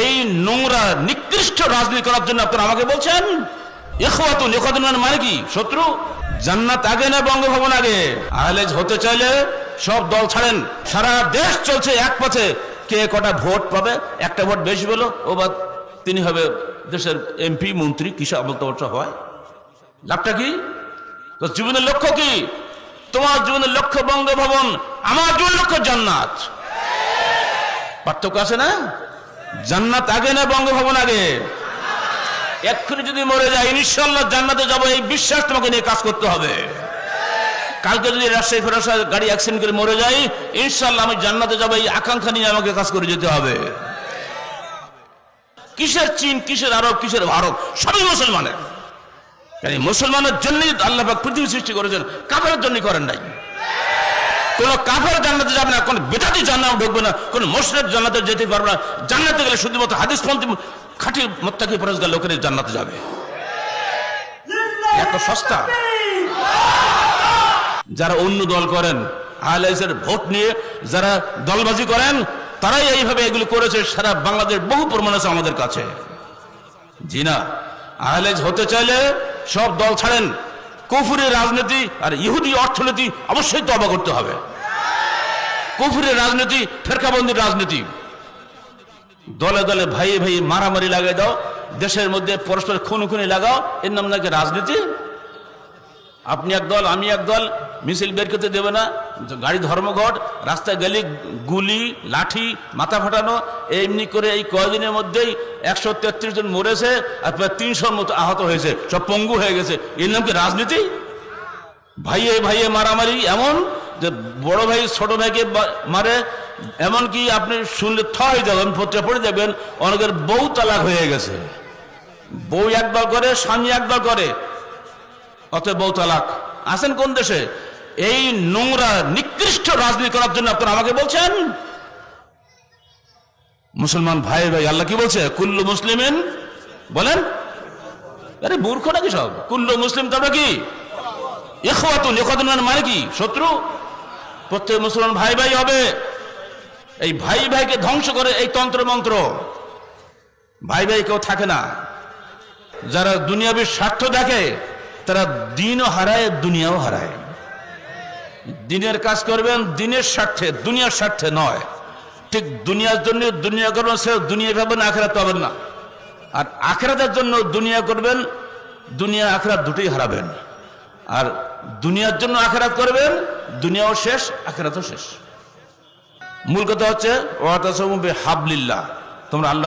এই নোংরা নিকৃষ্ট রাজনীতি করার জন্য আপনারা আমাকে বলছেন ইখওয়াতুন। ইখওয়াতুন মানে কি? শত্রু। জান্নাত আগে না বঙ্গভবন আগে? আহলেজ হতে চাইলে সব দল ছাড়েন। সারা দেশ চলছে এক পথে, কে কটা ভোট পাবে, একটা ভোট বেশি পেলো ও বা তিনি হবে দেশের এমপি মন্ত্রী, কিসব আমলতা হয়। লাভটা কি? তো জীবনের লক্ষ্য কি? তোমার জীবনের লক্ষ্য বঙ্গভবন, আমার জীবনের লক্ষ্য জান্নাত। পার্থক্য আছে না? জান্নাত আগে না বঙ্গভবন আগে? এক্ষুনি যদি মরে যায় ইনশাআল্লাহ জান্নাতে যাবো, এই বিশ্বাস তোমাকে নিয়ে কাজ করতে হবে। কালকে যদি রাজশাহী ফেরাসা গাড়ি অ্যাক্সিডেন্ট করে মরে যাই ইনশাআল্লাহ আমি জান্নাতে যাবো, এই আকাঙ্ক্ষা নিয়ে আমাকে কাজ করে যেতে হবে। কিসের চীন, কিসের আরব, কিসের ভারত, সবই মুসলমানের। মুসলমানের জন্যই আল্লাহ পাক পৃথিবী সৃষ্টি করেছেন, কাফেরের জন্য করেন নাই। কোন কাফের জান্নাতে যাবে না, কোন বেদাতি জান্নাতে ঢুকবে না, কোন মুশরিক জান্নাতে যেতে পারবে না। জান্নাতে গেলে শুধুমাত্র হাদিসপন্থী খাঁটি মুত্তাকি পরহেজগার লোকেরা জান্নাতে যাবে। এত সস্তা। যারা অন্য দল করেন, আহলেজের ভোট নিয়ে যারা দলবাজি করেন, তারাই এইভাবে এগুলো করেছে। সারা বাংলাদেশ বহু প্রমাণ আছে আমাদের কাছে। জি না, আহলেজ হতে চাইলে সব দল ছাড়েন। কুফরি রাজনীতি আর ইহুদি অর্থনীতি অবশ্যই তওবা করতে হবে। কুফরি রাজনীতি, ফেরকাবন্দির রাজনীতি, দলে দলে ভাই ভাই মারামারি লাগাই দাও, দেশের মধ্যে পরস্পর খুনোখুনি লাগাও, এর নাম নাকি রাজনীতি। আপনি এক দল, আমি এক দল, মিছিল বের করতে দেবে না, গাড়ি ধর্মঘট, রাস্তায় গেলে গুলি, লাঠি, মাথা ফাটানো। এমনি করে এই কয়েকদিনের মধ্যেই 133 জন মরেছে আর প্রায় 300 মতো আহত হয়েছে, সব পঙ্গু হয়ে গেছে। এর নাম কি রাজনীতি? ভাইয়ে ভাইয়ে মারামারি, এমন যে বড় ভাই ছোট ভাইকে মারে, এমনকি আপনি শুনলে থ হয়ে যাবেন, পত্রে পড়ে যাবেন অনেকের বউ তালাক হয়ে গেছে। বউ একদল করে, স্বামী একদল করে, অতএব বউ তালাক। আছেন কোন দেশে? এই নোংরা নিকৃষ্ট রাজনীতি করার জন্য আপনারা আমাকে বলছেন। মুসলমান ভাই ভাই আল্লাহ কি বলছে? কুল্লু মুসলিমিন, বলেন আরে মূর্খ নাকি সব? কুল্লু মুসলিম তারপরে কি? ইখওয়াতুন। ইখওয়াতুন মানে কি? শত্রু। প্রত্যেক মুসলমান ভাই ভাই হবে। এই ভাই ভাইকে ধ্বংস করে এই তন্ত্র মন্ত্র, ভাই ভাই কেউ থাকে না। যারা দুনিয়াবী স্বার্থ দেখে তারা দিনও হারায়, দুনিয়াও হারায়। দিনের কাজ করবেন দিনের স্বার্থে, দুনিয়ার স্বার্থে নয়। ঠিক দুনিয়ার জন্য দুনিয়া করবেন, সে দুনিয়া পাবেন, আখেরাত পাবেন না। আর আখেরাতের জন্য দুনিয়া করবেন, দুনিয়া আখেরাত দুটোই হারাবেন। আর দুনিয়ার জন্য আখেরাত করবেন, দুনিয়াও শেষ, আখেরাতও শেষ। মূল কথা হচ্ছে ওয়াতাসামু বিহাবলিল্লাহ, তোমরা আল্লাহ